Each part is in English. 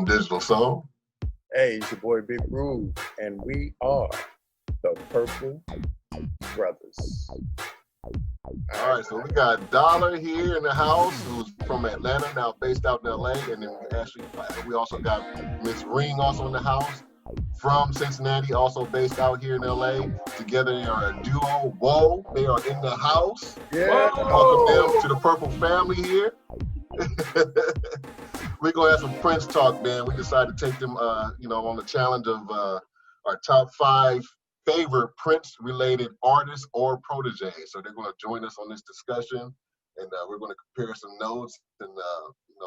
Digital Soul. Hey, it's your boy Big Reub, and we are the Purple Brothas. All right, so we got Dollar here in the house, who's from Atlanta, now based out in LA, and then actually we also got Miss Ring also in the house from Cincinnati, also based out here in LA. Together they are a duo. WHOAA, they are in the house. Yeah. Welcome them to the Purple family here. We're gonna have some Prince talk, man. We decided to take them, on the challenge of our top 5 favorite Prince-related artists or proteges. So they're gonna join us on this discussion, and we're gonna compare some notes, and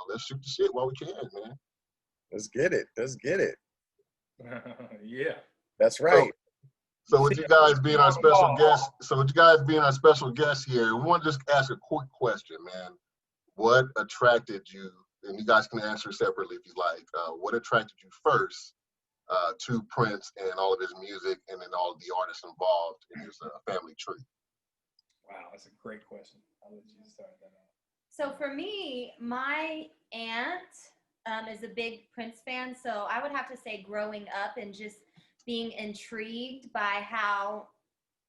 let's shoot the shit while we can, man. Let's get it. Yeah. That's right. So with you guys being our special guest, here, we want to just ask a quick question, man. What attracted you? And you guys can answer separately if you like. What attracted you first to Prince and all of his music, and then all of the artists involved in his family tree? Wow, that's a great question. I'll let you start that out. So for me, my aunt is a big Prince fan. So I would have to say growing up and just being intrigued by how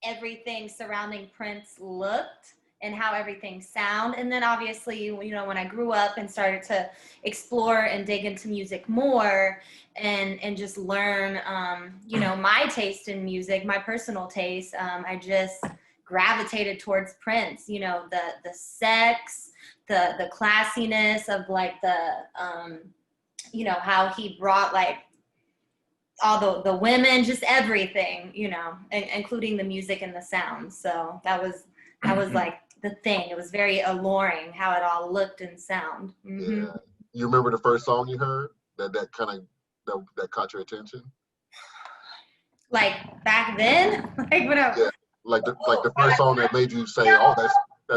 everything surrounding Prince looked and how everything sound. And then obviously, when I grew up and started to explore and dig into music more and just learn, my taste in music, my personal taste, I just gravitated towards Prince, the sex, the classiness of like how he brought like all the women, just everything, including the music and the sound. So that was like the thing. It was very alluring how it all looked and sound. Mm-hmm. Yeah. You remember the first song you heard that caught your attention? Like back then, like whatever. Yeah. Like the first song that made you say, "Oh, that's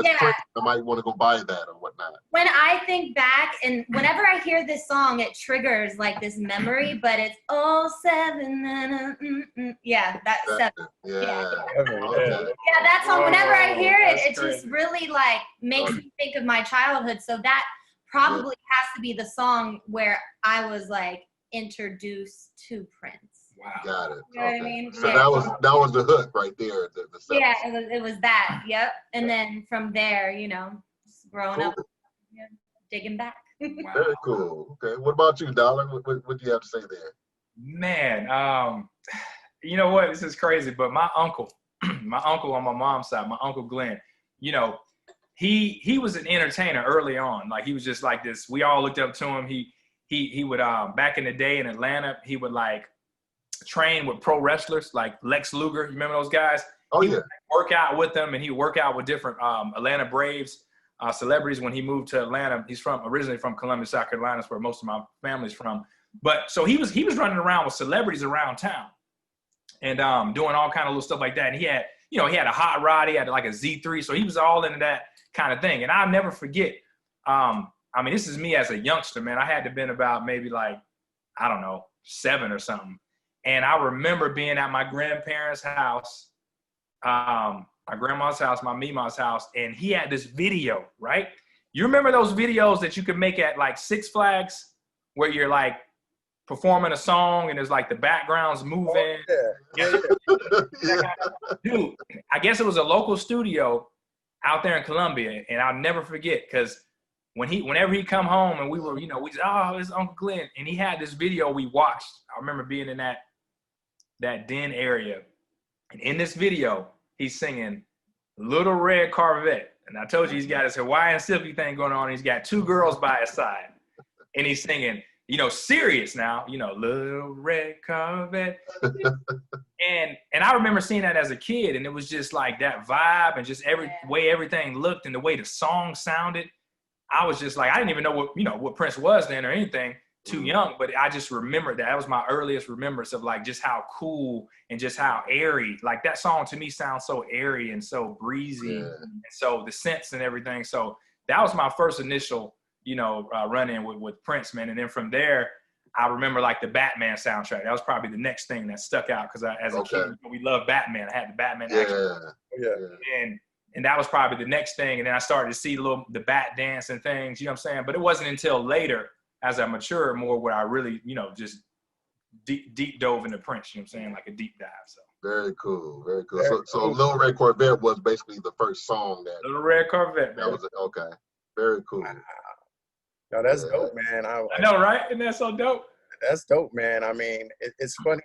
yeah. Prince. I might want to go buy that or whatnot." When I think back, and whenever I hear this song, it triggers like this memory. But it's 07, yeah, that's 7. Yeah. Okay. Yeah, that song. Whenever I hear it, That's it just crazy. really like makes me think of my childhood. So that probably has to be the song where I was like introduced to Prince. Wow. Got it. You know what I Okay. mean? So Yeah. that was the hook right there. The Yeah, it was that. Yep. And then from there, just growing up, digging back. Wow. Very cool. Okay. What about you, Dollar? What do you have to say there? Man, you know what? This is crazy, but my uncle on my mom's side, my Uncle Glenn, he was an entertainer early on. Like he was just like this. We all looked up to him. He would back in the day in Atlanta, he would like train with pro wrestlers like Lex Luger. You remember those guys? Oh, He yeah. would work out with them, and he would work out with different Atlanta Braves celebrities when he moved to Atlanta. He's originally from Columbia, South Carolina. That's where most of my family's from. But so he was running around with celebrities around town and doing all kind of little stuff like that. And he had a hot rod. He had like a Z3. So he was all into that kind of thing. And I'll never forget. This is me as a youngster, man. I had to been about maybe like, I don't know, 7 or something. And I remember being at my grandparents' house, my grandma's house, my Mima's house, and he had this video, right? You remember those videos that you could make at like Six Flags where you're like performing a song and there's like the background's moving? Yeah. Dude, I guess it was a local studio out there in Columbia, and I'll never forget because whenever he come home and we were, we just, oh, it's Uncle Glenn, and he had this video we watched. I remember being in that den area, and in this video, he's singing Little Red Corvette. And I told you he's got his Hawaiian Silky thing going on. He's got 2 girls by his side, and he's singing, serious now, Little Red Corvette. and I remember seeing that as a kid, and it was just like that vibe and just way everything looked and the way the song sounded. I was just like, I didn't even know what Prince was then or anything, too young, but I just remembered that. That was my earliest remembrance of like just how cool and just how airy, like that song to me sounds so airy and so breezy. Yeah. And so the synths and everything. So that was my first initial, run-in with Prince, man. And then from there, I remember like the Batman soundtrack. That was probably the next thing that stuck out because as a kid, we loved Batman. I had the Batman action. Yeah. And that was probably the next thing. And then I started to see the bat dance and things, you know what I'm saying? But it wasn't until later as I matured more, where I really, you know, just deep dove into Prince. You know what I'm saying? Like a deep dive. So. Very cool, very cool. Very So cool. Little Red Corvette was basically the first song that Little Red Corvette. that was okay. Very cool. No, that's Yeah. dope, man. I know, right? Isn't that so dope? That's dope, man. I mean, it's funny.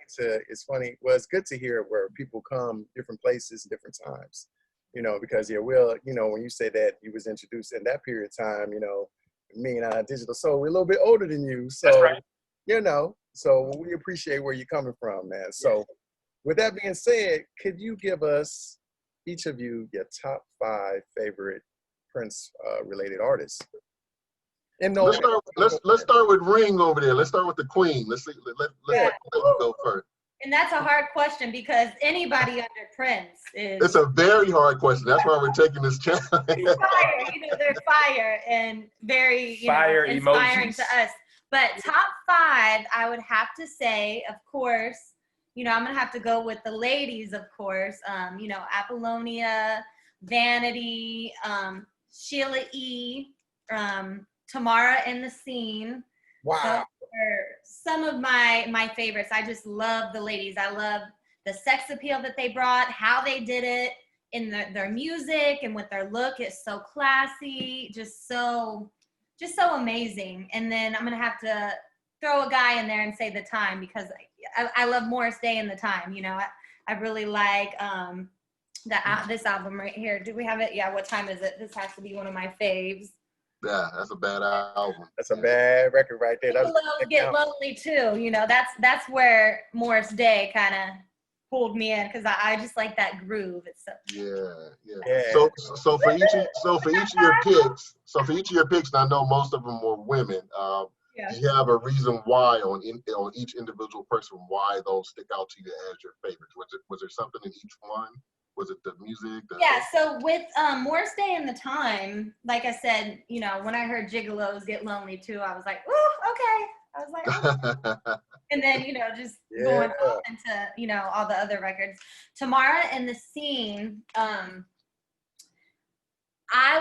Well, it's good to hear where people come different places, different times. You know, because yeah, Will, you know, when you say that you was introduced in that period of time, you know, me and Digital Soul, we're a little bit older than you, so That's right. you know, so we appreciate where you're coming from, man. So, with that being said, could you give us each of you your top 5 favorite Prince related artists? And no, Let's start with Ring over there. Let's start with the Queen. Let's let you go first. And that's a hard question because anybody under Prince is. It's a very hard question. That's why we're taking this challenge. Fire, you know, they're fire and very Fire inspiring emojis. to us. But top 5, I would have to say, of course, you know, I'm gonna have to go with the ladies, of course. You know, Apollonia, Vanity, Sheila E., Tamara in the Scene. wow. Those are some of my favorites. I just love the ladies. I love the sex appeal that they brought, how they did it in their music and with their look. It's so classy, just so amazing. And then I'm gonna have to throw a guy in there and say The Time because I love Morris Day and The Time. You know, I really like this album right here. Do we have it? Yeah. What time is it? This has to be one of my faves. Yeah, that's a bad album. That's a bad record right there. That's Get Lonely too. You know, that's where Morris Day kind of pulled me in because I just like that groove. It's so Yeah. So for each of your picks, and I know most of them were women. Do you have a reason why on each individual person why those stick out to you as your favorites? Was there something in each one? Was it the music? Yeah, so with Morris Day and The Time, like I said, you know, when I heard Gigolos Get Lonely too, I was like, ooh, okay. I was like, oh. And then, you know, just going on into, you know, all the other records. Tamara and The Scene, I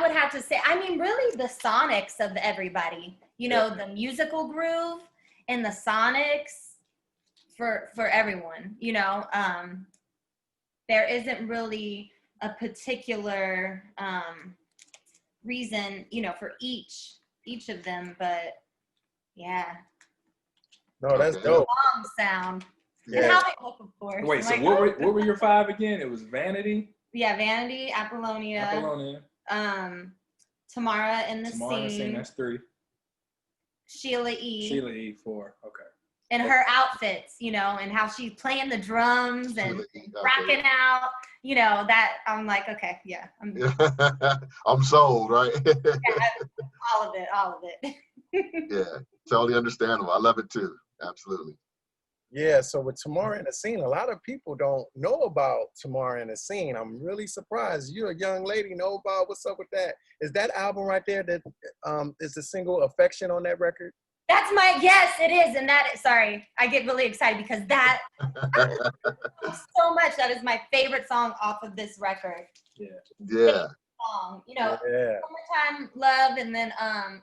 would have to say, I mean, really the sonics of everybody, you know, the musical groove and the sonics for everyone, you know. There isn't really a particular reason, you know, for each of them, but yeah. No, that's dope. Long sound. Yeah. And how they look, of course. Wait, so like, what were your 5 again? It was Vanity. Yeah, Vanity, Apollonia. Tamara in the Scene. That's 3. Sheila E. 4. Okay. And her outfits, you know, and how she's playing the drums and rocking out, you know, that I'm like, okay, yeah. I'm sold, right? All of it. Yeah, totally understandable. I love it too. Absolutely. Yeah, so with Tamara in the Scene, a lot of people don't know about Tamara in the Scene. I'm really surprised. You're a young lady, know about what's up with that. Is that album right there that is the single Affection on that record? That's yes, it is. And sorry, I get really excited because that so much. That is my favorite song off of this record. Yeah. Song, you know, Summertime Love and then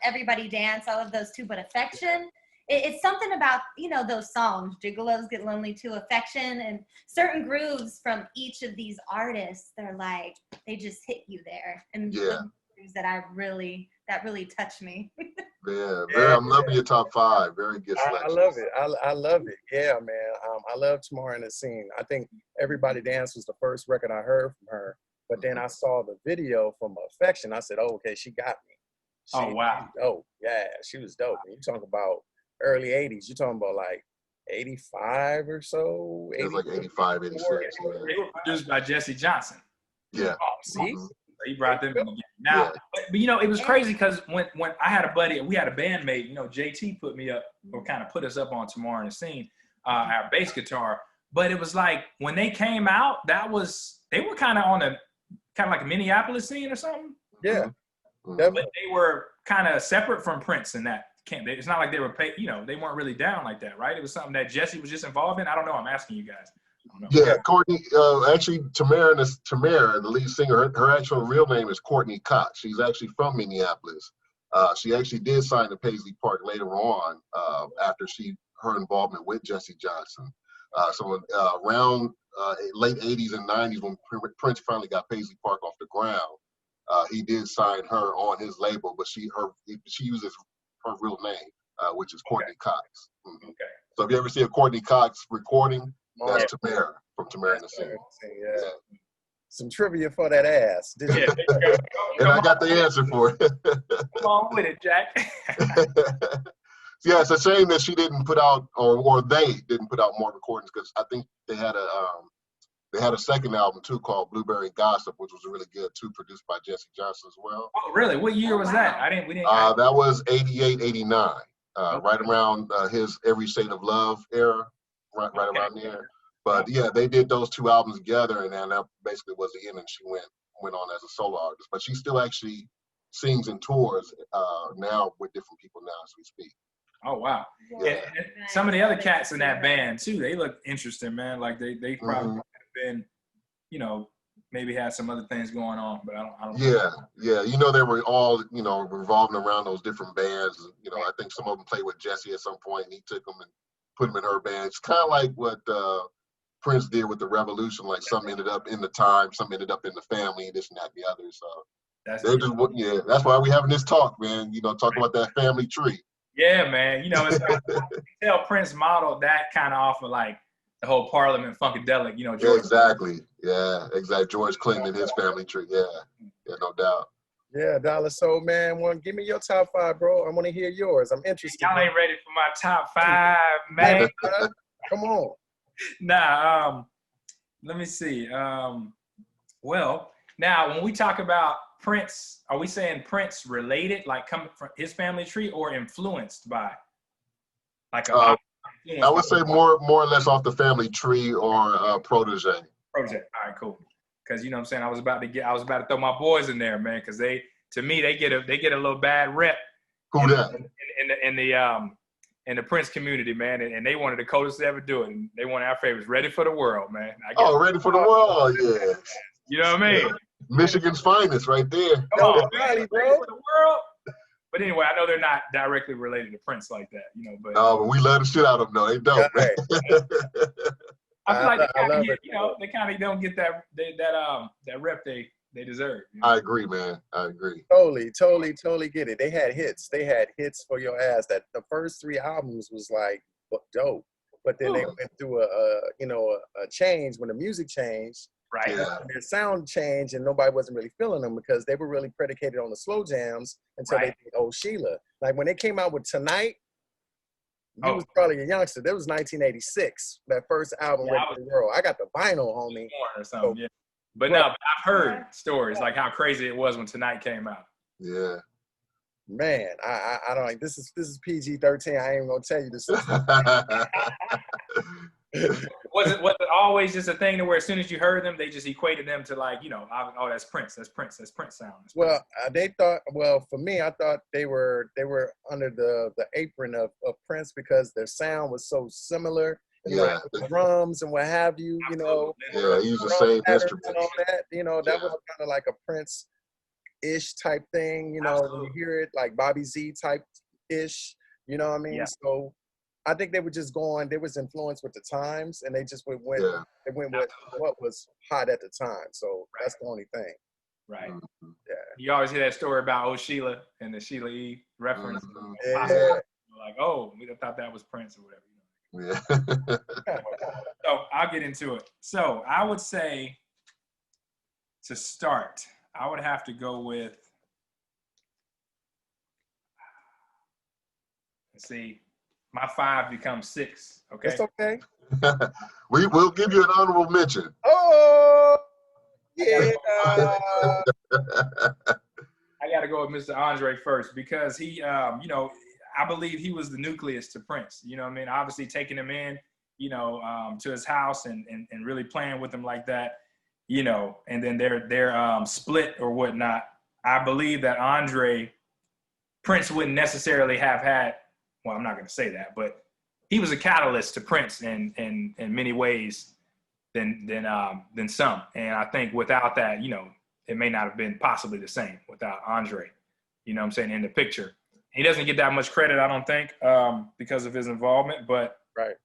Everybody Dance. I love those two, but Affection. It's something about, you know, those songs, Gigolos Get Lonely Too, Affection, and certain grooves from each of these artists. They're like, they just hit you there. And the grooves that really touch me. I'm loving your top 5. Very good selection. I love it. I love it. Yeah, man. I love Tamara in the Scene. I think Everybody Dance was the first record I heard from her. But then I saw the video from Affection. I said, oh, okay, she got me. Wow. Oh, yeah, she was dope. And you talking about early 80s. You're talking about like 85 or so. It was like 85, 86. They were produced by Jesse Johnson. Yeah. Oh, see? So he brought them in again. Now, but you know, it was crazy because when I had a buddy, we had a bandmate, you know, JT put me up or kind of put us up on Tamara in the Scene, our bass guitar. But it was like when they came out, they were kind of on a kind of like a Minneapolis scene or something. Yeah. Mm-hmm. But they were kind of separate from Prince in that camp. It's not like they were you know, they weren't really down like that, right? It was something that Jesse was just involved in. I don't know. I'm asking you guys. Yeah, Courtney. Actually, Tamara, the lead singer, her actual real name is Courtney Cox. She's actually from Minneapolis. She actually did sign to Paisley Park later on after her involvement with Jesse Johnson. So around late 80s and 90s, when Prince finally got Paisley Park off the ground, he did sign her on his label, but she uses her real name, which is Courtney Cox. Mm-hmm. Okay. So if you ever see a Courtney Cox recording, that's Tamara from Tamara and the Scene. Yeah. Some trivia for that ass. Did you? And I got the answer for it. Come on with it, Jack. Yeah, it's a shame that she didn't put out, or they didn't put out more recordings, because I think they had a second album too called Blueberry Gossip, which was really good too, produced by Jesse Johnson as well. Oh, really? What year was that? We didn't. That was 88, 89, right around his Every Shade of Love era, right around there. But yeah, they did those two albums together, and then that basically was the end, and she went on as a solo artist. But she still actually sings and tours now with different people now as we speak. Oh wow! Yeah. And some of the other cats in that band too, they look interesting, man. Like they probably have been, maybe had some other things going on, but I don't know. Yeah. They were all, revolving around those different bands. I think some of them played with Jesse at some point, and he took them and put them in her band. It's kind of like what Prince did with the Revolution. Like some ended up in the Time, some ended up in the Family, this and that and the other. So that's why we having this talk, man. Talk about that family tree. Yeah, man. It's tell Prince modeled that kind of off of like the whole Parliament Funkadelic, George. Exactly. Yeah, exactly. George Clinton and his family tree. Yeah, no doubt. Yeah, Dollar Soul, man. Give me your top 5, bro. I want to hear yours. I'm interested. Y'all ain't ready for my top 5, man. Come on. Nah, let me see. Well, now when we talk about Prince, are we saying Prince related, like coming from his family tree, or influenced by? Like I would say more or less off the family tree or protege. Protege. All right, cool. Because you know what I'm saying, I was about to throw my boys in there, man, because they get a little bad rep. Who that? In the Prince community, man, and they wanted the coldest to ever do it. And they wanted our favorites, Ready for the World, man. Ready for the World, yeah. You know what I mean? Michigan's finest, right there. Come on, man. Ready for the World. But anyway, I know they're not directly related to Prince like that, but. No, but we love the shit out of them, though. They don't. I feel like they kind of don't get that rep they deserve. I agree, man. I agree. Totally get it. They had hits. For your ass. That the first 3 albums was like dope, but then they went through a change when the music changed. Right. Yeah. Their sound changed, and nobody wasn't really feeling them because they were really predicated on the slow jams until they did Oh Sheila. Like when they came out with Tonight, you was probably a youngster. That was 1986. That first album, Ready for the World. I got the vinyl, homie. Or something, yeah. But no, I've heard stories like how crazy it was when Tonight came out. Yeah. Man, I don't like this is PG-13. I ain't even gonna tell you this. Was it always just a thing to where as soon as you heard them, they just equated them to like, that's Prince sound. They thought, for me, I thought they were under the apron of Prince because their sound was so similar. Yeah. The drums and what have you, Yeah, he used the same instruments. And all that, that was kind of like a Prince-ish type thing, when you hear it, like Bobby Z type-ish, you know what I mean? Yeah. So I think they were just they was influenced with the times, and they just went with what was hot at the time. So that's the only thing. Right. Mm-hmm. Yeah. You always hear that story about Oh Sheila and the Sheila E. reference. Mm-hmm. Yeah. Like, we thought that was Prince or whatever. Yeah. So I'll get into it. So I would say to start, I would have to go with, let's see, my 5 becomes 6. Okay. That's okay. We will give you an honorable mention. Oh, yeah. I got to go with Mr. Andre first because he, I believe he was the nucleus to Prince. You know what I mean? Obviously taking him in, to his house and really playing with him like that, and then their split or whatnot. I believe that Prince wouldn't necessarily have had, well, I'm not going to say that, but he was a catalyst to Prince in many ways than some. And I think without that, it may not have been possibly the same without Andre. you know what I'm saying, in the picture. He doesn't get that much credit, I don't think, because of his involvement, but Right.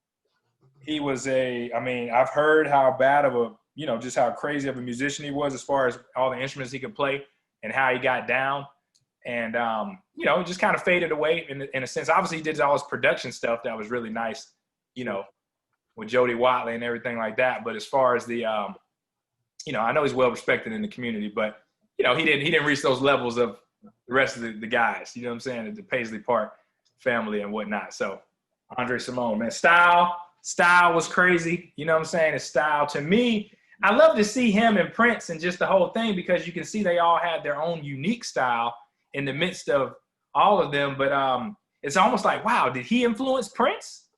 he was I've heard how bad of a, you know, just how crazy of a musician he was as far as all the instruments he could play and how he got down. And, you know, just kind of faded away in a sense. Obviously, he did all his production stuff that was really nice, you know, with Jody Watley and everything like that. But as far as the, you know, I know he's well respected in the community, but, you know, he didn't reach those levels of the rest of the guys, you know what I'm saying, the Paisley Park family and whatnot. So Andre Simone, man, style was crazy. You know what I'm saying? His style, to me, I love to see him and Prince and just the whole thing, because you can see they all had their own unique style in the midst of all of them. But it's almost like, wow, did he influence Prince?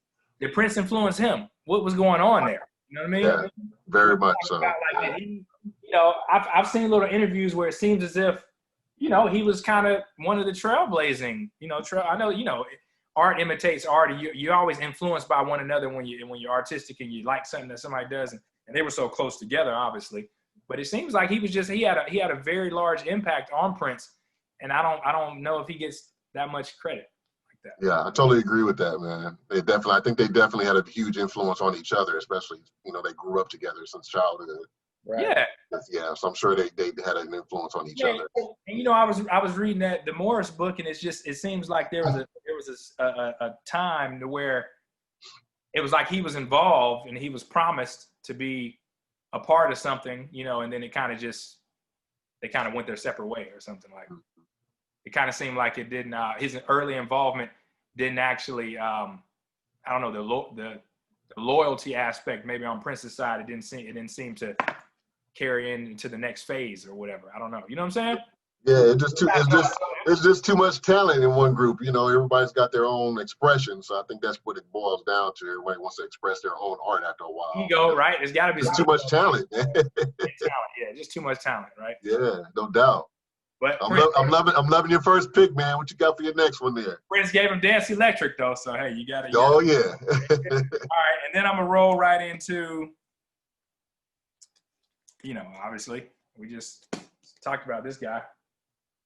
Did Prince influence him? What was going on there? You know what I mean? Yeah, very much so. Like, you know, I've seen little interviews where it seems as if, you know, he was kind of one of the trailblazing, you know, I know, you know, art imitates art. You're always influenced by one another when you're artistic and you like something that somebody does. And they were so close together, obviously. But it seems like he had a very large impact on Prince. And I don't know if he gets that much credit like that. Yeah, I totally agree with that, man. I think they definitely had a huge influence on each other, especially, you know, they grew up together since childhood. Right. Yeah. Yeah, so I'm sure they had an influence on each other. And you know, I was reading the Morris book, and it seems like there was a time to where it was like he was involved and he was promised to be a part of something, you know, and then they kind of went their separate way or something like that. It kind of seemed like it didn't. His early involvement didn't actually. I don't know, the loyalty aspect maybe on Prince's side. It didn't seem to carry into the next phase or whatever. I don't know. You know what I'm saying? Yeah, it's just too much talent in one group. You know, everybody's got their own expression, so I think that's what it boils down to. Everybody wants to express their own art after a while. Ego, right? There's got to be too much talent. Yeah, just too much talent, right? Yeah, no doubt. But I'm loving your first pick, man. What you got for your next one there? Prince gave him Dance Electric though, so hey, you got it. Oh yeah. All right, and then I'm gonna roll right into, you know, obviously we just talked about this guy.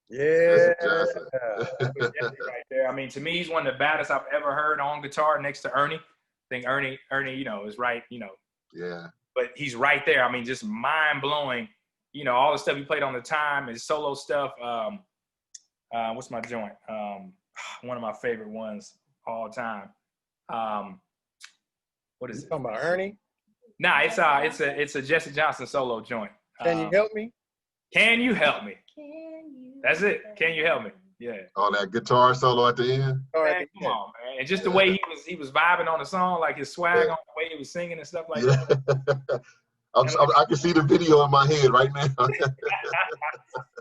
Yeah. Right there. I mean, to me, he's one of the baddest I've ever heard on guitar, next to Ernie. I think Ernie, you know, is right, you know. Yeah. But he's right there. I mean, just mind blowing. You know, all the stuff he played on the time, his solo stuff. What's my joint? One of my favorite ones all time. What is it? Talking about Ernie? Nah, it's a Jesse Johnson solo joint. Can you help me? Can you help me? That's it. Can you help me? Yeah. Oh, that guitar solo at the end. Man, come on, man. And just the way he was vibing on the song, like his swag on the way he was singing and stuff like that. I can see the video in my head right now.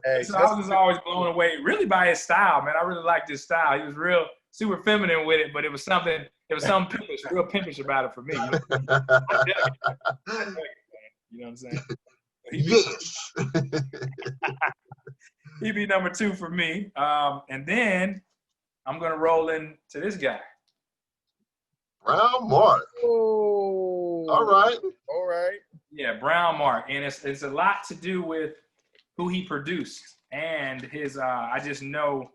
Hey, so I was just always blown away, really, by his style, man. I really liked his style. He was real super feminine with it, but it was something pimpish, real pimpish about it for me. You know? You know what I'm saying? Yes. He'd be number 2 for me. And then I'm gonna roll into this guy. Brown Mark. Oh. All right. Yeah, Brown Mark. And it's a lot to do with who he produced and his I just know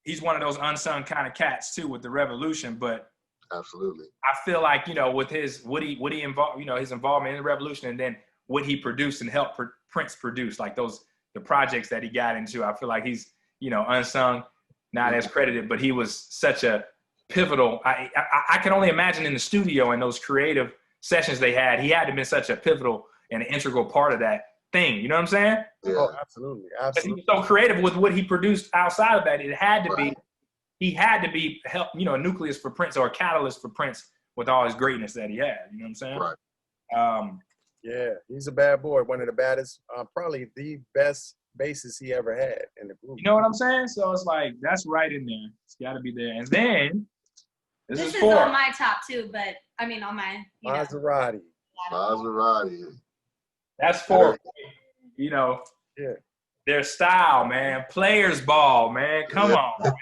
he's one of those unsung kind of cats too with the Revolution, but absolutely. I feel like, you know, with his what he involved, you know, his involvement in the Revolution and then what he produced and helped Prince produce, like the projects that he got into, I feel like he's, you know, unsung, not as credited, but he was such a pivotal. I can only imagine in the studio and those creative sessions they had, he had to have been such a pivotal and an integral part of that thing. You know what I'm saying? Yeah. Oh, absolutely. He was so creative with what he produced outside of that. It had to be, he had to be help, you know, a nucleus for Prince or a catalyst for Prince with all his greatness that he had. You know what I'm saying? Right. Yeah, he's a bad boy. One of the baddest, probably the best bassist he ever had in the group. You know what I'm saying? So it's like, that's right in there. It's got to be there. And then, this is on my top 2, but I mean on my Maserati. That's 4. You know, yeah. Their style, man. Players ball, man. Come on.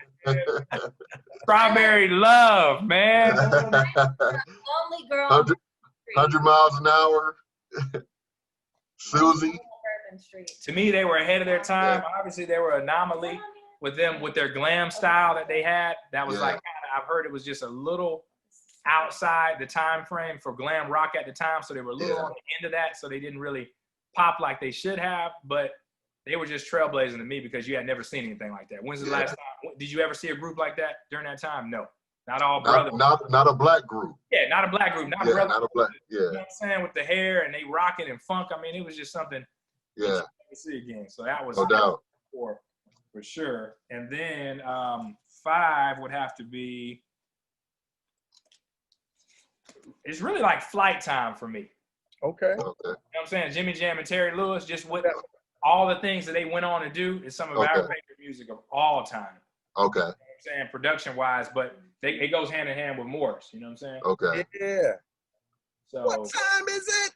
Strawberry Love, man. Only girl. 100 miles an hour. Susie. To me, they were ahead of their time. Obviously, they were an anomaly with them with their glam style that they had. That was Yeah. like I've heard it was just a little outside the time frame for glam rock at the time, so they were a little on the end of that, so they didn't really pop like they should have. But they were just trailblazing to me because you had never seen anything like that. When's the last time? Did you ever see a group like that during that time? No, not all brothers. Not a black group. Yeah, not a black group, not Yeah, brothers. not a black. You know Yeah, what I'm saying? With the hair and they rocking and funk. I mean, it was just something yeah, you never see again. So that was no doubt. for sure. And then 5 would have to be. It's really like Flight Time for me. Okay. Okay. You know what I'm saying? Jimmy Jam and Terry Lewis, just with all the things that they went on to do is some of our favorite music of all time. Okay. You know what I'm saying? Production-wise, but it goes hand in hand with Morris. You know what I'm saying? Okay. Yeah. So What time is it?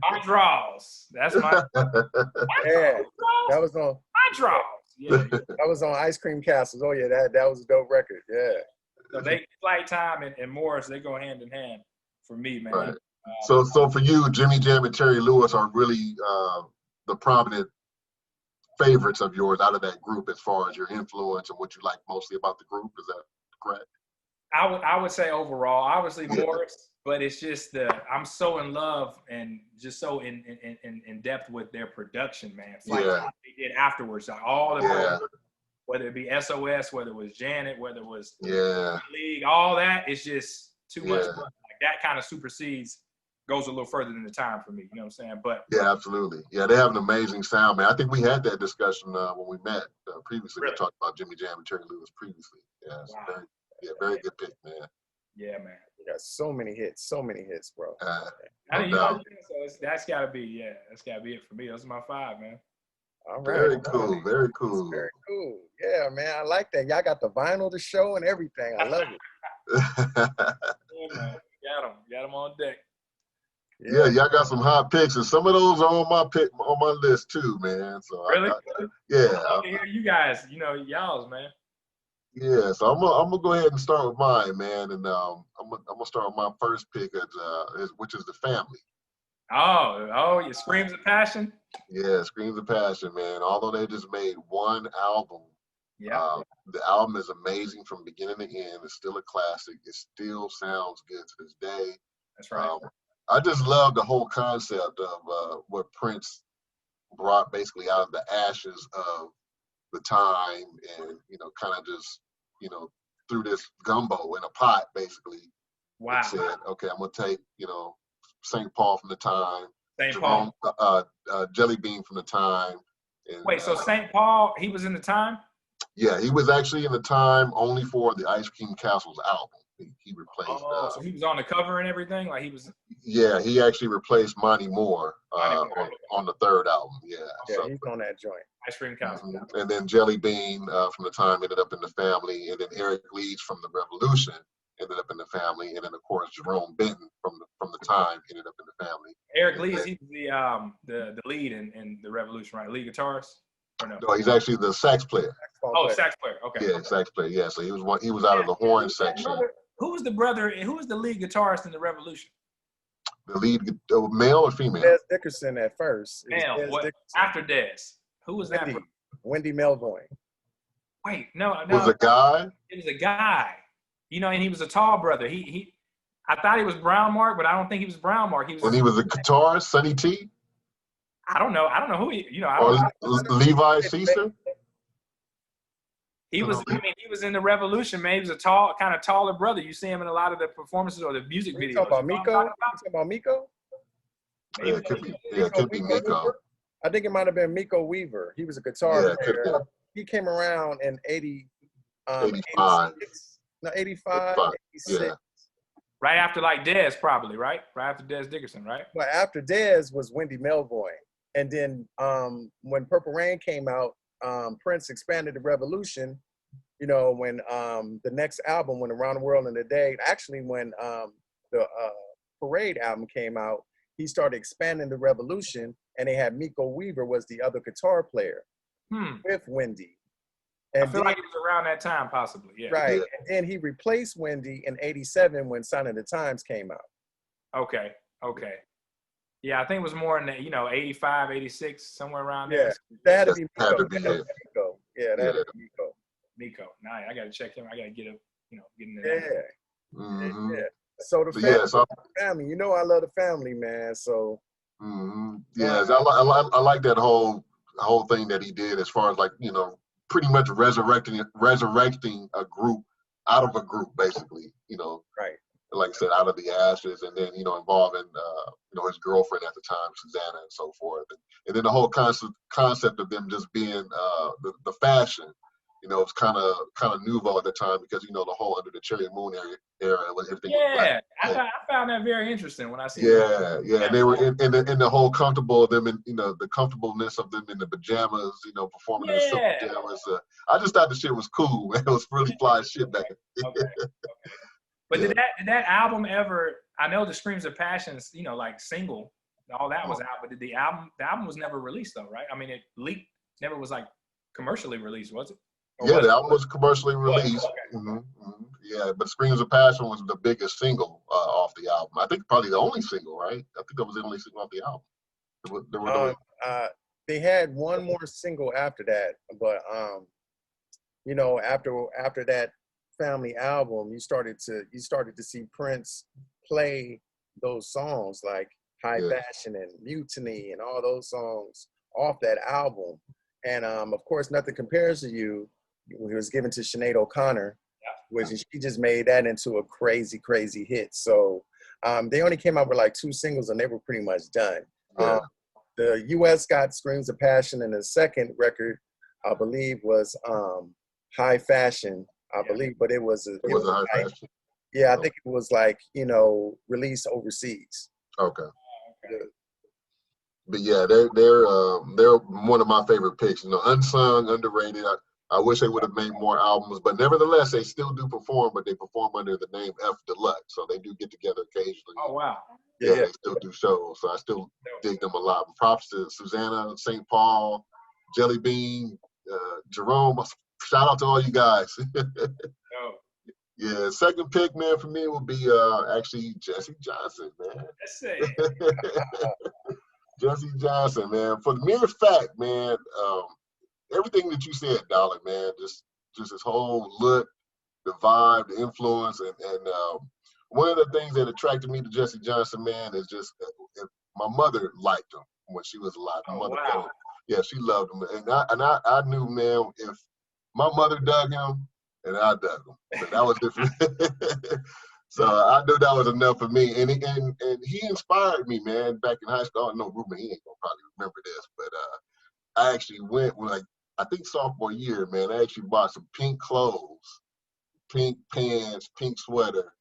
my draws. That's my Yeah. That was on. my draws. Yeah. That was on Ice Cream Castles. Oh yeah, that was a dope record. Yeah. So they Flight Time and Morris, they go hand in hand for me, man. Right. So for you, Jimmy Jam and Terry Lewis are really the prominent favorites of yours out of that group as far as your influence and what you like mostly about the group. Is that correct? I would say overall, obviously Morris, but it's just I'm so in love and just so in depth with their production, man. Flight Time they did afterwards, like all the whether it be SOS, whether it was Janet, whether it was League, all that, it's just too much. Like that kind of supersedes, goes a little further than the time for me. You know what I'm saying? But yeah, absolutely. Yeah, they have an amazing sound, man. I think we had that discussion when we met previously. Really? We talked about Jimmy Jam and Terry Lewis previously. Yeah, it's very good pick, man. Yeah, man. You got so many hits, bro. I mean, so that's gotta be it for me. Those are my 5, man. All right. Very cool. Very cool. Very cool. Yeah, man. I like that. Y'all got the vinyl to show and everything. I love it. Yeah, man. Got them on deck. Yeah, y'all got some hot picks, and some of those are on my list too, man. So Really? Yeah. I love to hear you guys, y'all's, man. Yeah, so I'm gonna go ahead and start with mine, man, and I'm gonna start with my first pick, which is The Family. Oh, your Screams of Passion. Yeah, Screams of Passion, man. Although they just made one album, the album is amazing from beginning to end. It's still a classic. It still sounds good to this day. That's right. I just love the whole concept of what Prince brought basically out of the ashes of the time, and kind of just threw this gumbo in a pot basically. Wow. And said, okay, I'm gonna take St. Paul from the time, St. Paul, Jelly Bean from the time. And, wait, so St. Paul, he was in the time? Yeah, he was actually in the time only for the Ice Cream Castles album. He replaced. So he was on the cover and everything, like he was. Yeah, he actually replaced Monty Moore on the third album. Yeah, so he's on that joint. Ice Cream Castle. And then Jelly Bean from the time ended up in The Family, and then Eric Leeds from The Revolution ended up in The Family, and then of course Jerome Benton from the time ended up in The Family. Eric Leeds, he was the lead in The Revolution, right? Lead guitarist. Or no? No, he's actually the sax player. Oh, sax player. Okay. Yeah, sax player. Yeah, so he was out of the horn section. Who was the lead guitarist in The Revolution? The lead, male or female? Des Dickerson at first. Male. After Des? Who was that? Wendy Melvoin. Wait, no. Was a guy? It was a guy. And he was a tall brother. I thought he was Brown Mark, but I don't think he was Brown Mark. He was a guitarist, Sonny T? I don't know who he. Or Levi Caesar? He was. He was in The Revolution, man. He was a kind of taller brother. You see him in a lot of the performances or the music videos. You talking about Miko? You talking about Miko? Yeah, it could be Miko. I think it might have been Miko Weaver. He was a guitar player. He came around in 85. 86. Yeah. Right after Dez, probably, right? Right after Dez Dickerson, right? But after Dez was Wendy Melvoin. And then when Purple Rain came out, Prince expanded The Revolution, when the next album, when Around the World in a Day, actually when the Parade album came out, he started expanding The Revolution, and they had Miko Weaver was the other guitar player with Wendy. And I feel like it was around that time, possibly, yeah. Right, and then he replaced Wendy in 87 when Sign of the Times came out. Okay. Yeah, I think it was more in the, 85, 86, somewhere around there. Yeah, that had to be Miko. Yeah, that is Miko. Miko. Nah, I gotta check him. I gotta get him. Get into Yeah. that. Mm-hmm. Yeah. So the So, family, yeah, so family, you know, I love the family, man. So yes, I like that whole thing that he did as far as like, pretty much resurrecting a group out of a group, basically, right. like I said, out of the ashes, and then involving his girlfriend at the time, Susanna, and so forth, and then the whole concept of them just being the fashion, it's kind of nouveau at the time, because the whole Under the Cherry Moon era was everything was black. I found that very interesting when I see. Yeah, and they were in the whole comfortable of them, and the comfortableness of them in the pajamas, performing in the silk pajamas. I just thought the shit was cool, man. It was really fly shit back then. Okay. But did that album ever? I know the Screams of Passions, like single, all that was out. But did the album was never released though, right? I mean, it leaked, never was like commercially released, was it? Yeah, the album was commercially released. Yeah, but Screams of Passion was the biggest single off the album. I think probably the only single, right? I think that was the only single off the album. They had one more single after that, but after that family album, you started to see Prince play those songs like High Fashion and Mutiny and all those songs off that album. And of course, Nothing Compares to You, it was given to Sinead O'Connor, which she just made that into a crazy, crazy hit. So they only came out with like 2 singles and they were pretty much done. The US got Screams of Passion, and the second record, I believe, was High Fashion, I believe, but it was High Fashion. Yeah, I think it was like, released overseas. Okay. But yeah, they're one of my favorite picks. Unsung, underrated. I wish they would have made more albums, but nevertheless, they still do perform, but they perform under the name F Deluxe. So they do get together occasionally. Oh, wow. Yeah, they still do shows. So I still dig them a lot. Props to Susanna, St. Paul, Jelly Bean, Jerome. Shout out to all you guys. Yeah, second pick, man, for me would be actually Jesse Johnson, man. Let's say. Jesse Johnson, man. For the mere fact, man, everything that you said, Dollar, man, just his whole look, the vibe, the influence, and one of the things that attracted me to Jesse Johnson, man, is just my mother liked him when she was alive. My mother, wow. Yeah, she loved him, and I knew, man, if my mother dug him, and I dug him, so that was different. So I knew that was enough for me, and he inspired me, man. Back in high school, I don't know, Ruben, he ain't gonna probably remember this, but I actually went when I think sophomore year, man. I actually bought some pink clothes, pink pants, pink sweater,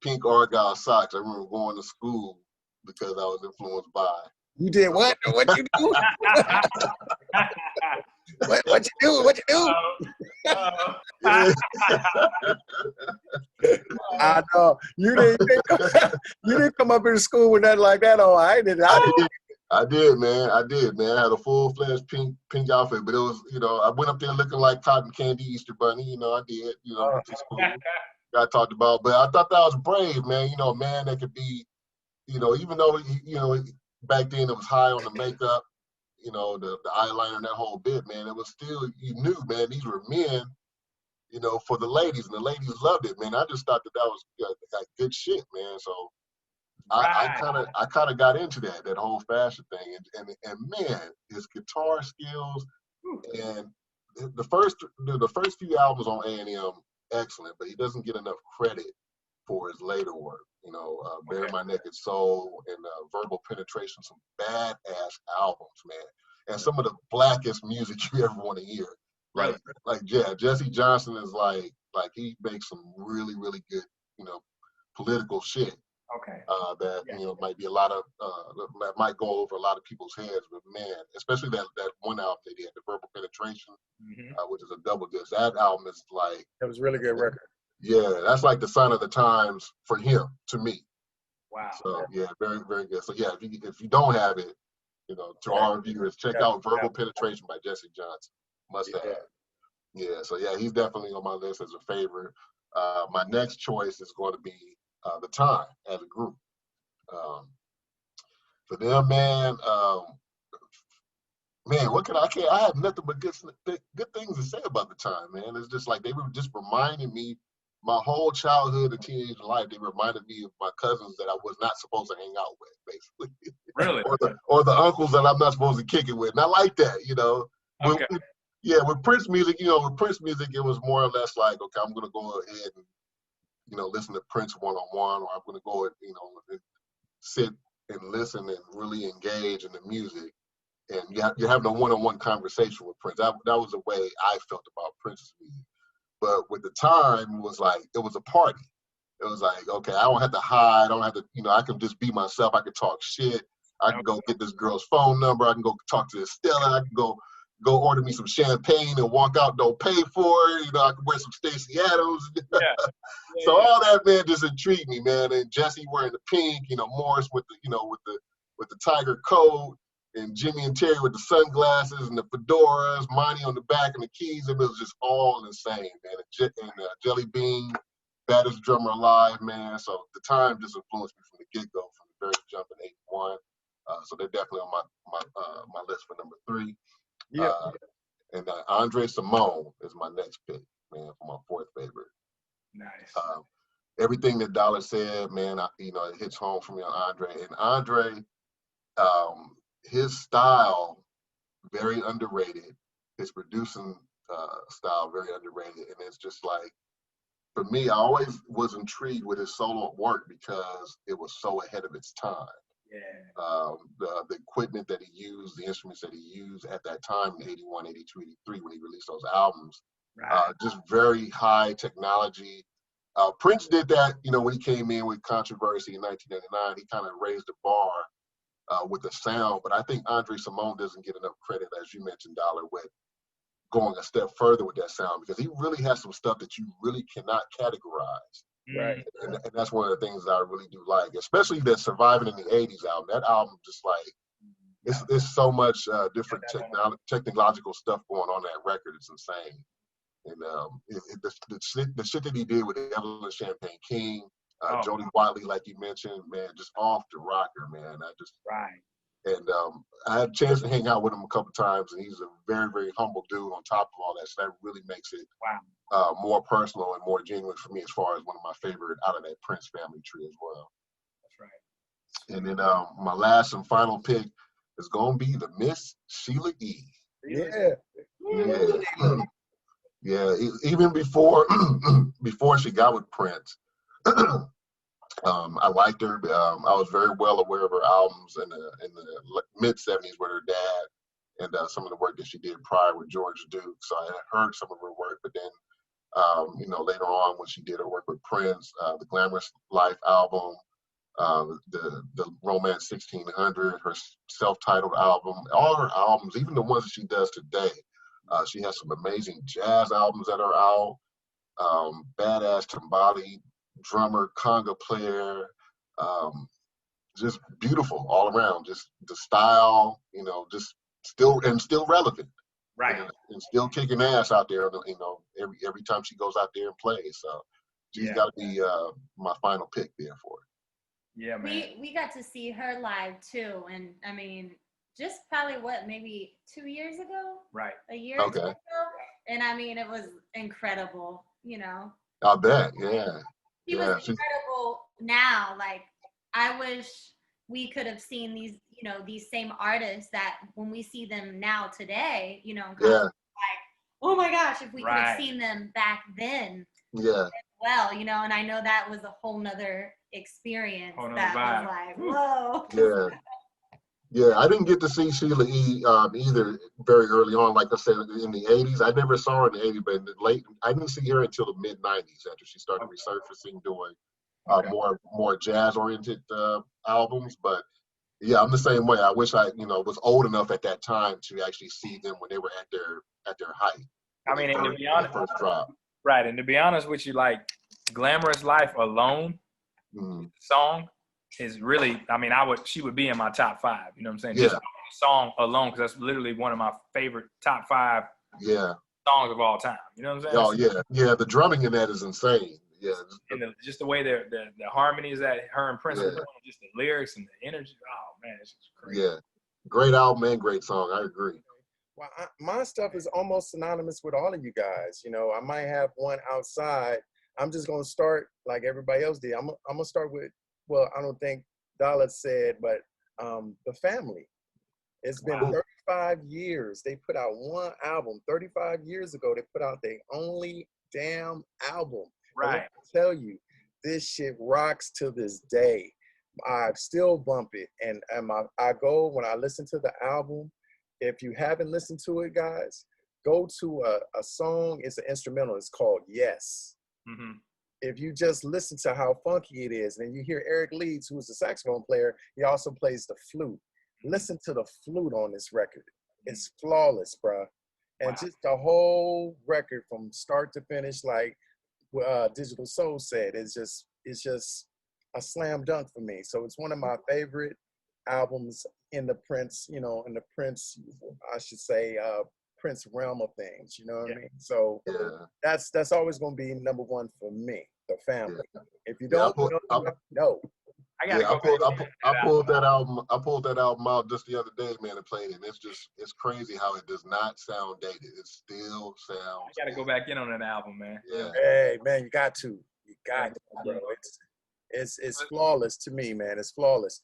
pink Argyle socks. I remember going to school because I was influenced by. You did what? What you do? What you do? What you do? I know you didn't come up in school with nothing like that. Oh, I did, man. I had a full-fledged pink outfit, but it was, I went up there looking like cotton candy Easter bunny. I did, to school. Got talked about, but I thought that was brave, man. A man that could be, even though back then it was high on the makeup, the eyeliner and that whole bit, man. It was still, you knew, man, these were men, for the ladies, and the ladies loved it, man. I just thought that was like good shit, man. So I kind of got into that whole fashion thing, and man, his guitar skills and the first few albums on A&M, excellent, but he doesn't get enough credit for his later work. Bare My Naked Soul and Verbal Penetration, some badass albums, man, and some of the blackest music you ever want to hear. Right. Jesse Johnson is like he makes some really, really good, political shit. Okay. That might be a lot of that might go over a lot of people's heads, but man, especially that one album they did, the Verbal Penetration, which is a double disc. That album is like, that was a really good record. Yeah, that's like the sign of the times for him, to me. Wow. So yeah, very, very good. So yeah, if you don't have it, to our viewers, check out Verbal Penetration by Jesse Johnson. Must have. Yeah, so yeah, he's definitely on my list as a favorite. My next choice is going to be The Time as a group. For them, man, man, what can I can't? I have nothing but good things to say about the time, man. It's just like they were just reminding me my whole childhood and teenage life. They reminded me of my cousins that I was not supposed to hang out with, basically, Really? or the uncles that I'm not supposed to kick it with. And I like that, you know. Okay. Yeah, with Prince music, you know, with Prince music, it was more or less like, okay, I'm gonna go ahead and, you know, listen to Prince one-on-one, or I'm gonna go and, you know, and sit and listen and really engage in the music. And you're having a one-on-one conversation with Prince. That was the way I felt about Prince's music. But with the time, it was like, it was a party. It was like, okay, I don't have to hide. I don't have to, you know, I can just be myself. I can talk shit. I can go get this girl's phone number. I can go talk to Stella. I can go order me some champagne and walk out, don't pay for it. You know, I can wear some Stacey Adams. So all that, man, just intrigued me, man. And Jesse wearing the pink, you know, Morris with the, you know, with the tiger coat, and Jimmy and Terry with the sunglasses and the fedoras, Monty on the back and the keys. It was just all insane, man. And Jelly Bean, baddest drummer alive, man. So the time just influenced me from the get-go, from the very jump in '81. So they're definitely on my list for number 3. Yeah. And Andre Simone is my next pick, man, for my 4th favorite. Nice. Everything that Dollar said, man, you know, it hits home for me on Andre. And Andre, his style, very underrated. His producing style, very underrated. And it's just like, for me, I always was intrigued with his solo work because it was so ahead of its time. Yeah. The equipment that he used, the instruments that he used at that time in '81, '82, '83, when he released those albums, Right. just very high technology. Prince did that, you know, when he came in with Controversy in 1999. He kind of raised the bar with the sound, but I think Andre Simone doesn't get enough credit, as you mentioned, Dollar, with going a step further with that sound, because he really has some stuff that you really cannot categorize. Right. And that's one of the things that I really do like, especially that Surviving in the '80s album. That album, just like, it's so much different technological stuff going on that record. It's insane. And the shit that he did with Evelyn Champagne King, Jody Watley, like you mentioned, man, just off the rocker, man. And I had a chance to hang out with him a couple times, and he's a very, very humble dude on top of all that. So that really makes it more personal and more genuine for me, as far as one of my favorite out of that Prince family tree as well. That's right. And then my last and final pick is going to be the Miss Sheila E. Yeah. Yeah, even before before she got with Prince, I liked her. I was very well aware of her albums in the mid '70s with her dad, and some of the work that she did prior with George Duke. So I had heard some of her work, but then you know, later on when she did her work with Prince, the Glamorous Life album, the Romance 1600, her self-titled album, all her albums, even the ones that she does today. She has some amazing jazz albums that are out. Badass timbali drummer, conga player, just beautiful all around. Just the style, you know, just still relevant. Right. And still kicking ass out there, you know, every time she goes out there and plays. So she's got to be my final pick there for it. Yeah, man. We got to see her live too, and I mean, just probably maybe 2 years ago, Right? A year or two ago, and I mean, it was incredible. You know, I bet, yeah. She was incredible. Now, like, I wish we could have seen these, you know, these same artists that when we see them now today, you know, like, oh my gosh, if we could have seen them back then, as well, you know, and I know that was a whole nother experience. That was like, whoa. Yeah, I didn't get to see Sheila E. Either very early on. Like I said, in the '80s, I never saw her in the '80s, but in the late, I didn't see her until the mid '90s after she started resurfacing, doing more jazz-oriented albums. But yeah, I'm the same way. I wish I, you know, was old enough at that time to actually see them when they were at their height. I mean, and to be honest, first drop. Right, and to be honest with you, like, Glamorous Life alone, song is really, I mean, she would be in my top 5, you know what I'm saying? Yeah. Just the song alone, because that's literally one of my favorite top 5 songs of all time, you know what I'm saying? Oh, yeah. Yeah, the drumming in that is insane. Yeah. And just the way the harmonies that her and Prince are doing, just the lyrics and the energy, oh, man, it's just crazy. Yeah. Great album and great song, I agree. Well, my stuff is almost synonymous with all of you guys. You know, I might have one outside. I'm just gonna start like everybody else did. I'm gonna start with. Well, I don't think Dollar said, but the family. It's been 35 years. They put out one album. 35 years ago, they put out their only damn album. Right. I tell you, this shit rocks to this day. I still bump it, and I go when I listen to the album. If you haven't listened to it, guys, go to a song. It's an instrumental. It's called Yes. Mm-hmm. If you just listen to how funky it is, and then you hear Eric Leeds, who is a saxophone player, he also plays the flute. Listen to the flute on this record. It's flawless, bro. And just the whole record from start to finish, like Digital Soul said, it's just a slam dunk for me. So it's one of my favorite albums in the Prince, I should say, Prince realm of things, you know what I mean? So that's always going to be number one for me, the family. If you don't know, I gotta go. I pulled that album. I pulled that album out just the other day, man, and played it. And it's crazy how it does not sound dated. It still sounds. I gotta go back in on that album, man. Yeah. Hey, man, you got to, bro. It's flawless to me, man. It's flawless.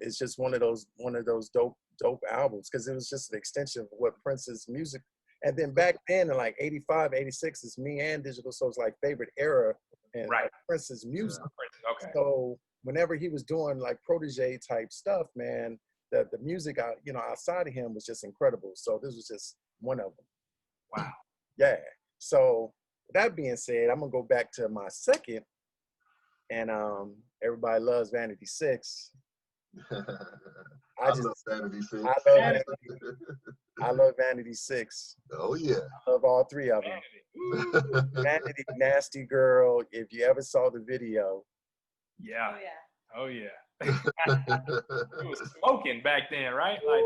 It's just one of those dope albums because it was just an extension of what Prince's music. And then back then in like 85, 86 is me and Digital Soul's like favorite era in Prince's music. Okay. So whenever he was doing like protege type stuff, man, the music outside of him was just incredible. So this was just one of them. Wow. Yeah. So that being said, I'm gonna go back to my second, and everybody loves Vanity 6. I love Vanity 6. I love Vanity 6. Oh yeah. I love all three of them. Vanity, Nasty Girl. If you ever saw the video. Yeah. Oh yeah. It was It smoking back then, right? Like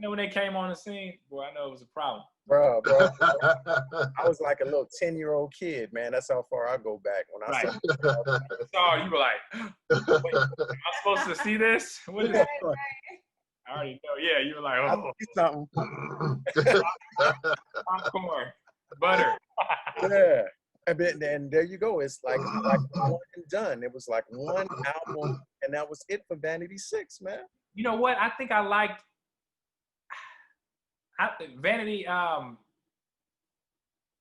when they came on the scene, boy, I know it was a problem. Bro. I was like a little 10-year-old kid, man. That's how far I go back. When I saw you were like, wait, am I supposed to see this? What is it? I already know. Yeah, you were like, oh, something. Popcorn, butter. Yeah. And there you go. It's like one and done. It was like one album, and that was it for Vanity 6, man. You know what? I think I liked Vanity.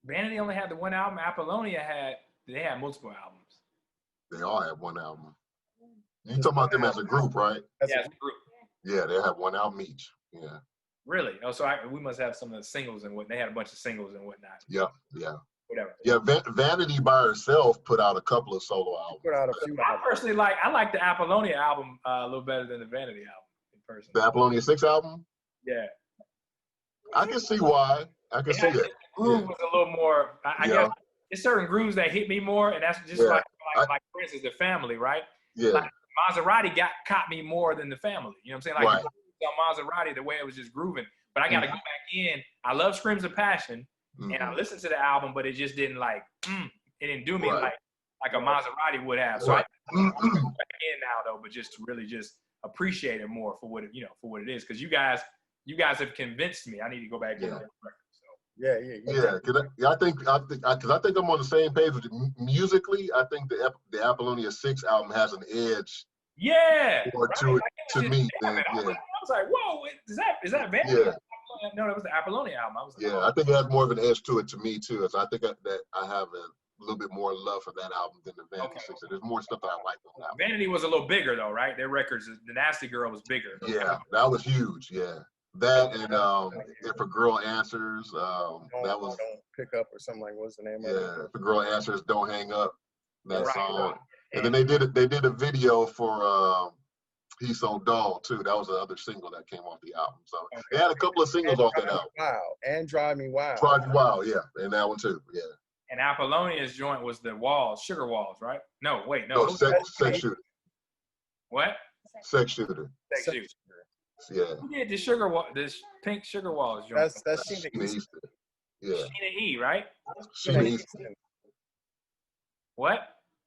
Vanity only had the one album. Apollonia they had multiple albums. They all had one album. You talking about them as a group, right? As a group. Yeah, they have one album each. Yeah. Really? Oh, so we must have some of the singles and what they had a bunch of singles and whatnot. Yeah. Whatever. Yeah, Vanity by herself put out a couple of solo albums. Put out a few. I personally like the Apollonia album a little better than the Vanity album. In person. The Apollonia 6 album? Yeah. I can see why. I can see that. The groove was a little more. I guess there's certain grooves that hit me more, and that's just like for instance, the family, right? Yeah. Like Maserati caught me more than the family. You know what I'm saying? Like on Maserati, the way it was just grooving. But I got to go back in. I love Screams of Passion, and I listened to the album, but it just didn't it didn't do me like a Maserati would have. So I go back in now though, but just to really just appreciate it more for what it is, because you guys have convinced me. I need to go back in on that record. So. I think I'm on the same page with you. Musically, I think the Apollonia 6 album has an edge. Yeah. Or to me. I was like, whoa, is that Vanity? Yeah. No, that was the Apollonia album. I was like, I think it has more of an edge to it to me too. So I think that I have a little bit more love for that album than the Vanity 6. So there's more stuff that I like on that album. Vanity was a little bigger though, right? Their records, the Nasty Girl was bigger. Yeah, that was huge. Yeah. That and If a Girl Answers, that was Don't Pick Up or something like what's the name of it? Yeah, If a Girl Answers, Don't Hang Up. That song. And then they did a video for He's So Dull too. That was the other single that came off the album. So they had a couple of singles off that album. And Drive Me Wild. Drive Me Wild, yeah. And that one too. Yeah. And Apollonia's joint was the Walls, Sugar Walls, right? No, wait, no. No, Sex Shooter. What? Sex Shooter. Sex Shooter. Yeah. Who did this pink Sugar Walls joint? That's Sheena Easton. Yeah. Sheena E, right? Sheena Easton. What?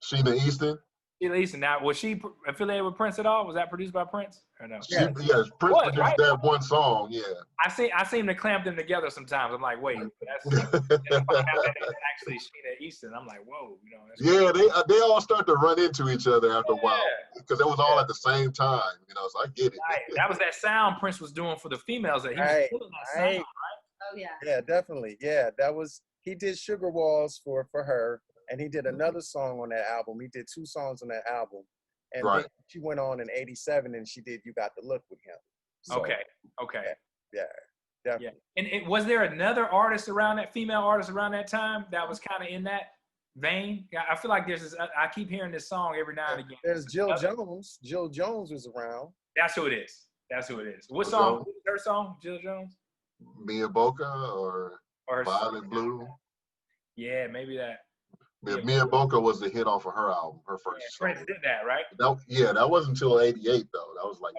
Sheena Easton. Sheila Easton. Now, was she affiliated with Prince at all? Was that produced by Prince or no? Yes, Prince produced right? that one song. Yeah. I seem to clamp them together sometimes. I'm like, wait, that's then I find out that it's actually Sheila Easton. I'm like, whoa, you know. That's Yeah, they all start to run into each other after a while because it was all at the same time, you know. So I get it. Right. That was that sound Prince was doing for the females. That he was killing that sound, right? Oh yeah. Yeah, definitely. Yeah, that was, he did Sugar Walls for her, and he did another song on that album. He did 2 songs on that album. And Right. then she went on in '87 and she did You Got the Look with him. So, Okay. Yeah, definitely. Yeah. And was there another artist around that, female artist around that time that was kind of in that vein? I feel like there's this, I keep hearing this song every now and again. There's Jill Jones. Jill Jones was around. That's who it is. What song? What was her song? Jill Jones? Mia Boca or Violet Blue. Yeah, maybe that. Yeah, Mia Boca was the hit off of her album, her first song. Prince did that, right? That wasn't until '88 though. That was like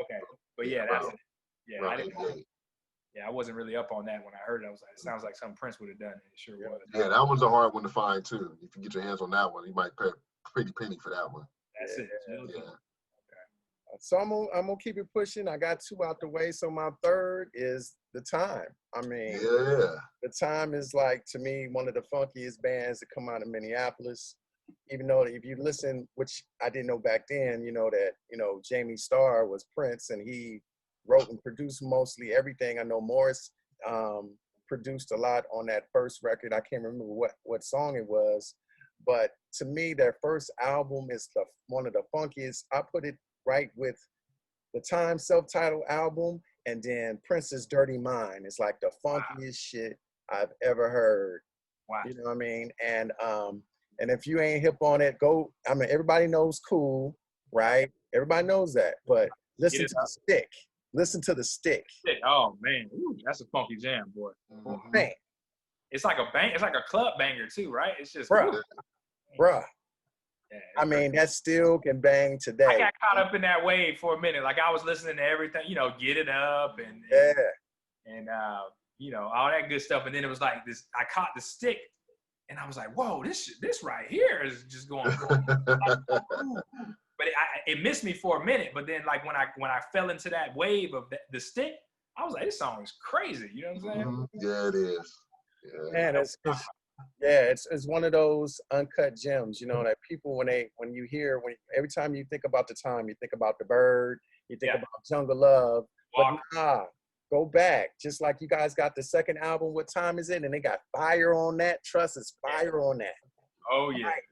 But yeah, that's it. Yeah, around '88. I wasn't really up on that when I heard it. I was like, it sounds like something Prince would have done. It sure was. Yeah, that one's a hard one to find too. If you get your hands on that one, you might pay a pretty penny for that one. That's it. Yeah. So I'm gonna keep it pushing. I got 2 out the way. So my third is The Time. I mean, The Time is like, to me, one of the funkiest bands that come out of Minneapolis. Even though if you listen, which I didn't know back then, you know that, you know, Jamie Starr was Prince and he wrote and produced mostly everything. I know Morris produced a lot on that first record. I can't remember what song it was, but to me, their first album is one of the funkiest. I put it right with The Time self-titled album and then Prince's Dirty Mind. It's like the funkiest shit I've ever heard. Wow. You know what I mean? And if you ain't hip on it, go. I mean, everybody knows Cool, right? Everybody knows that. But listen to The Stick. Listen to The Stick. Oh man, ooh, that's a funky jam, boy. Mm-hmm. Man, It's like a bang. It's like a club banger too, right? It's just bruh. Yeah, I mean, that still can bang today. I got caught up in that wave for a minute. Like I was listening to everything, you know, Get It Up and you know, all that good stuff. And then it was like this. I caught The Stick. And I was like, whoa, this right here is just going. But it missed me for a minute. But then, like when I fell into that wave of The Stick, I was like, this song is crazy. You know what I'm saying? Mm-hmm. Yeah, it is. Yeah. Man, it's one of those uncut gems. You know that people every time you think about The Time, you think about The Bird, you think about Jungle Love, but go back. Just like you guys got the second album, What Time Is It? And they got fire on that. Trust is fire on that. Oh, yeah. Right.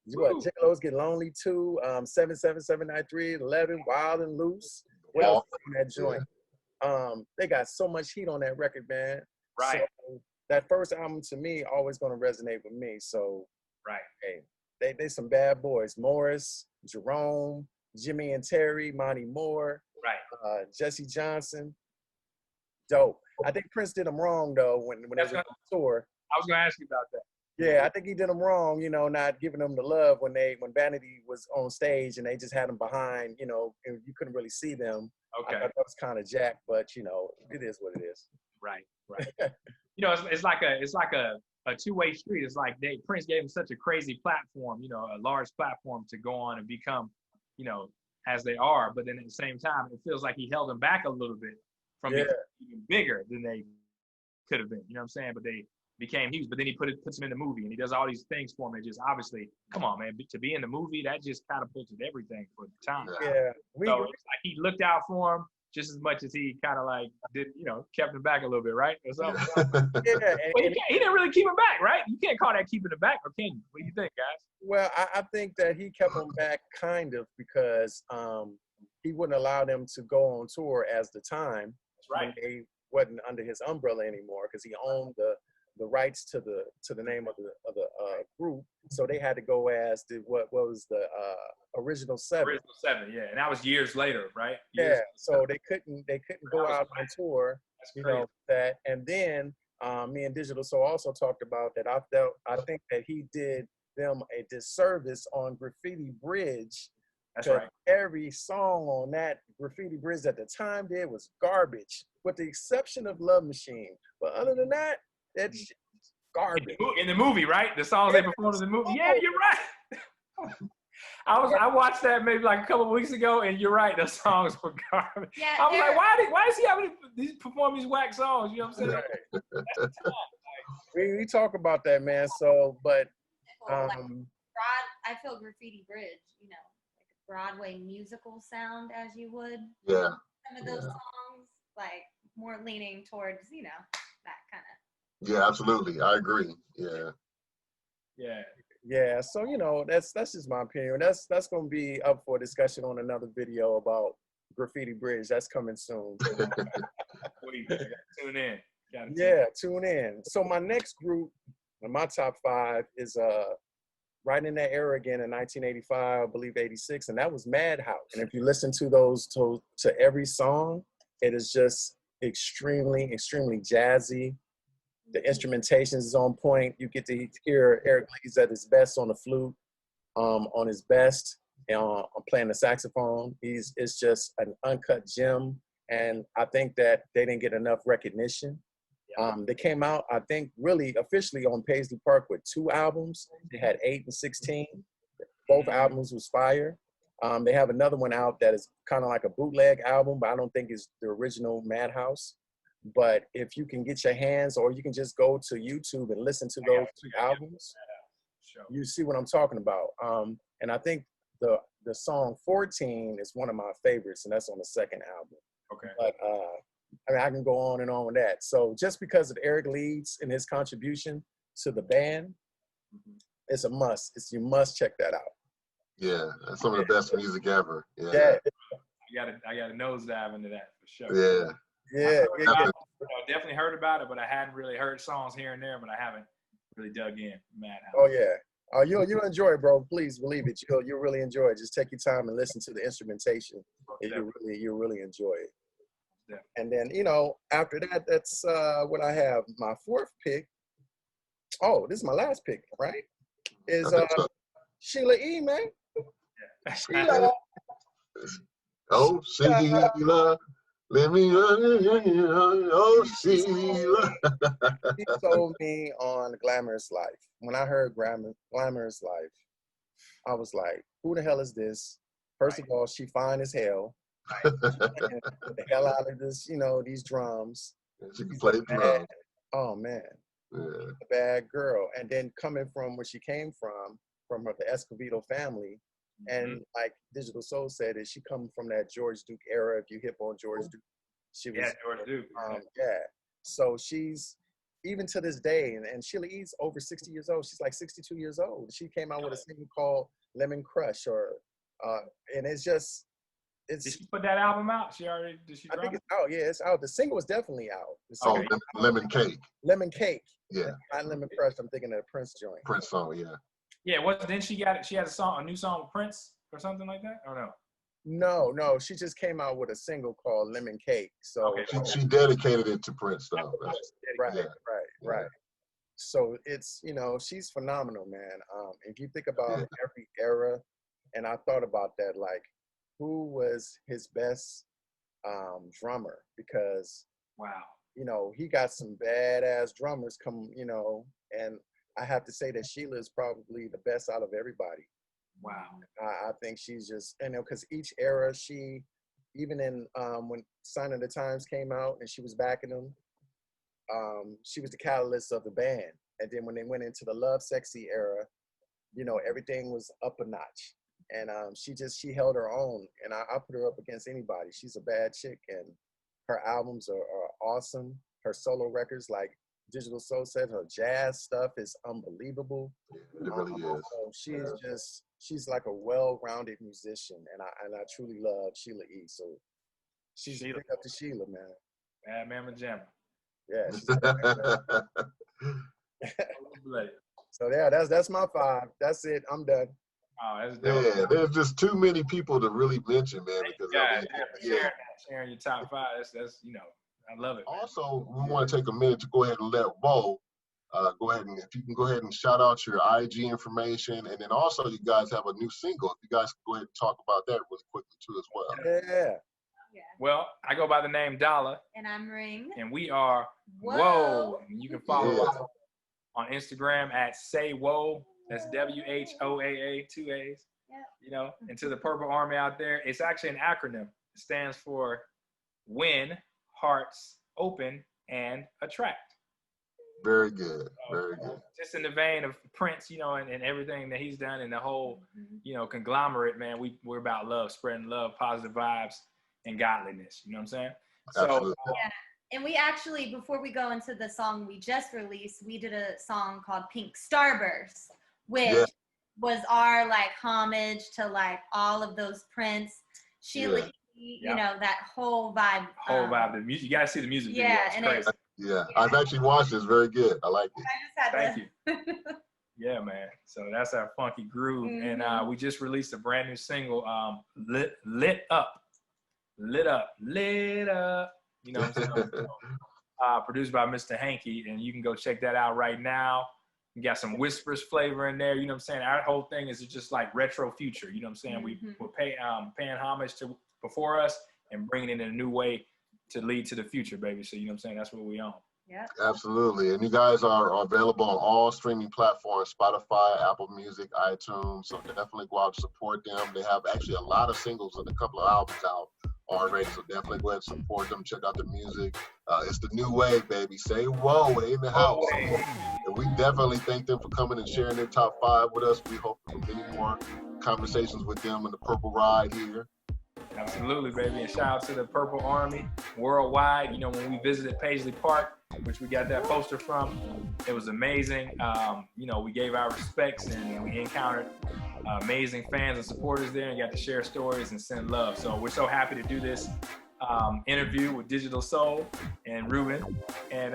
Jiggles Get Lonely too. 77793, 11, Wild and Loose. What else on that joint? They got so much heat on that record, man. Right. So that first album to me always gonna resonate with me. So hey, they some bad boys. Morris, Jerome, Jimmy and Terry, Monty Moore, Jesse Johnson. Dope. I think Prince did them wrong though when they was on tour. I was gonna ask you about that. Yeah, I think he did them wrong, you know, not giving them the love when Vanity was on stage and they just had them behind, you know, and you couldn't really see them. Okay. I thought that was kind of jacked, but you know, it is what it is. Right. You know, it's like a two-way street. It's like Prince gave him such a crazy platform, you know, a large platform to go on and become, you know, as they are. But then at the same time, it feels like he held them back a little bit from being even bigger than they could have been. You know what I'm saying? But they became huge. But then he puts them in the movie, and he does all these things for them. It just obviously, come on, man, to be in the movie, that just catapulted everything for the time. Yeah. So it's like he looked out for him just as much as he kind of like did, you know, kept him back a little bit, right? Or something. But he didn't really keep him back, right? You can't call that keeping him back, or can you? What do you think, guys? Well, I think that he kept them back kind of because he wouldn't allow them to go on tour as The Time. That's right. When they wasn't under his umbrella anymore because he owned the rights to the name of the group, so they had to go as what was the original seven. Original seven, yeah, and that was years later, right? So they couldn't go out on tour, you know that. And then me and Digital So also talked about that. I think that he did them a disservice on Graffiti Bridge. That's right. Every song on that Graffiti Bridge at the time did was garbage, with the exception of Love Machine. But other than that, that's garbage. In the movie, right? The songs they performed in the movie. Yeah, you're right. I watched that maybe like a couple of weeks ago, and you're right, those songs were garbage. Yeah, I was like, why is he having these perform these whack songs? You know what I'm saying? Right. That's the time. We talk about that, man. So, but like I feel Graffiti Bridge, you know, like a Broadway musical sound, as you would. Yeah. Some of those songs, like more leaning towards, you know, that kind of. Yeah, absolutely. I agree. Yeah. Yeah. yeah, so you know, that's just my opinion. That's gonna be up for discussion on another video about Graffiti Bridge. That's coming soon. Wait, you gotta tune in. Yeah, tune in. So my next group, my top 5 is right in that era again in 1985, I believe 86, and that was Madhouse. And if you listen to those to every song, it is just extremely, extremely jazzy. The instrumentation is on point. You get to hear Eric Leeds at his best on the flute, on his best, playing the saxophone. It's just an uncut gem, and I think that they didn't get enough recognition. They came out, I think, really officially on Paisley Park with 2 albums. They had 8 and 16. Both albums was fire. They have another one out that is kind of like a bootleg album, but I don't think it's the original Madhouse. But if you can get your hands, or you can just go to YouTube and listen to those 2 albums, you see what I'm talking about. And I think the song 14 is one of my favorites, and that's on the 2nd album. Okay. But I mean, I can go on and on with that. So just because of Eric Leeds and his contribution to the band, it's a must. You must check that out. Yeah, that's some of the best music ever. Yeah. I gotta nosedive into that for sure. Yeah. Yeah. I definitely heard about it, but I hadn't really heard songs here and there, but I haven't really dug in. Madhouse. Oh yeah. Oh, you'll enjoy it, bro. Please believe it. You'll really enjoy it. Just take your time and listen to the instrumentation. And you'll really enjoy it. And then, you know, after that, that's what I have. My 4th pick. Oh, this is my last pick, right? Is Sheila E, man. Sheila. Oh, Sheila. Let me oh, Sheila. She told me on Glamorous Life. When I heard Glamorous Life, I was like, who the hell is this? First of all, she fine as hell. Get the hell out of this, you know, these drums. She can play drums. Oh man, a bad girl. And then coming from where she came from the Escovedo family, and like Digital Soul said, is she come from that George Duke era? If you hip on George Duke, she was George Duke. yeah. So she's even to this day, and Sheila E's over 60 years old. She's like 62 years old. She came out with a single called Lemon Crush, and it's just. Did she put that album out? Did she I drop think it? it's out. Yeah, it's out. The single is definitely out. Lemon Cake. Lemon Cake. Yeah. Not Lemon Crush. I'm thinking of the Prince joint. Prince song, yeah. Yeah, then she had a new song with Prince or something like that? Or no? No. She just came out with a single called Lemon Cake. So she dedicated it to Prince, though. Right. So it's, you know, she's phenomenal, man. If you think about every era, and I thought about that, like, who was his best drummer? Because wow, you know, he got some badass drummers come, you know, and I have to say that Sheila is probably the best out of everybody. Wow. I think she's just, you know, because each era, she, even in when Sign of the Times came out and she was backing them, she was the catalyst of the band. And then when they went into the Love Sexy era, you know, everything was up a notch. And she held her own, and I put her up against anybody. She's a bad chick, and her albums are awesome. Her solo records, like Digital Soul said, her jazz stuff is unbelievable. It really is. So she's like a well-rounded musician, and I truly love Sheila E. So she's big up to Sheila, man. Bad Mama Jamma. Yeah. So yeah, that's my 5. That's it. I'm done. Oh, that's dope. Yeah, there's just too many people to really mention, man. Because sharing your top 5. That's you know, I love it. Man. Also, we want to take a minute to go ahead and let Bo go ahead and if you can go ahead and shout out your IG information, and then also you guys have a new single. If you guys can go ahead and talk about that really quickly too as well. Yeah. Well, I go by the name Dollar. And I'm Ring. And we are Whoa. And you can follow us on Instagram at Say Whoa. That's WHOAA, 2 A's. You know, and to the Purple Army out there, it's actually an acronym. It stands for Win, Hearts, Open, and Attract. Very good. Very good. Just in the vein of Prince, you know, and everything that he's done and the whole, you know, conglomerate, man, we're about love, spreading love, positive vibes, and godliness. You know what I'm saying? Absolutely. So, And we actually, before we go into the song we just released, we did a song called Pink Starburst, which was our like homage to like all of those Prince, Sheila, you know, that whole vibe. The music, you gotta see the music video. Yeah, it's and crazy. I've actually watched it. It's very good. I like it. Thank you. Yeah, man. So that's our funky groove, and we just released a brand new single, lit up. You know what I'm saying? Produced by Mr. Hanky, and you can go check that out right now. You got some Whispers flavor in there. You know what I'm saying? Our whole thing is just like retro future. You know what I'm saying? We're paying homage to before us and bringing it in a new way to lead to the future, baby. So you know what I'm saying? That's what we own. Yeah. Absolutely. And you guys are available on all streaming platforms, Spotify, Apple Music, iTunes. So definitely go out and support them. They have actually a lot of singles and a couple of albums out already. So definitely go ahead and support them. Check out the music. It's the new wave, baby. Say whoa, in the house. And we definitely thank them for coming and sharing their top 5 with us. We hope for many more conversations with them in the Purple Ride here. Absolutely, baby. And shout out to the Purple Army worldwide. You know, when we visited Paisley Park, which we got that poster from, it was amazing. You know, we gave our respects and we encountered amazing fans and supporters there and got to share stories and send love. So we're so happy to do this interview with Digital Soul and Ruben. And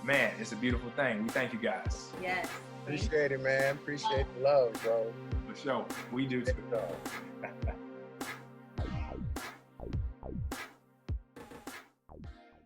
man, it's a beautiful thing. We thank you guys. Yes. Appreciate it, man. Appreciate the love, bro. For sure. We do too.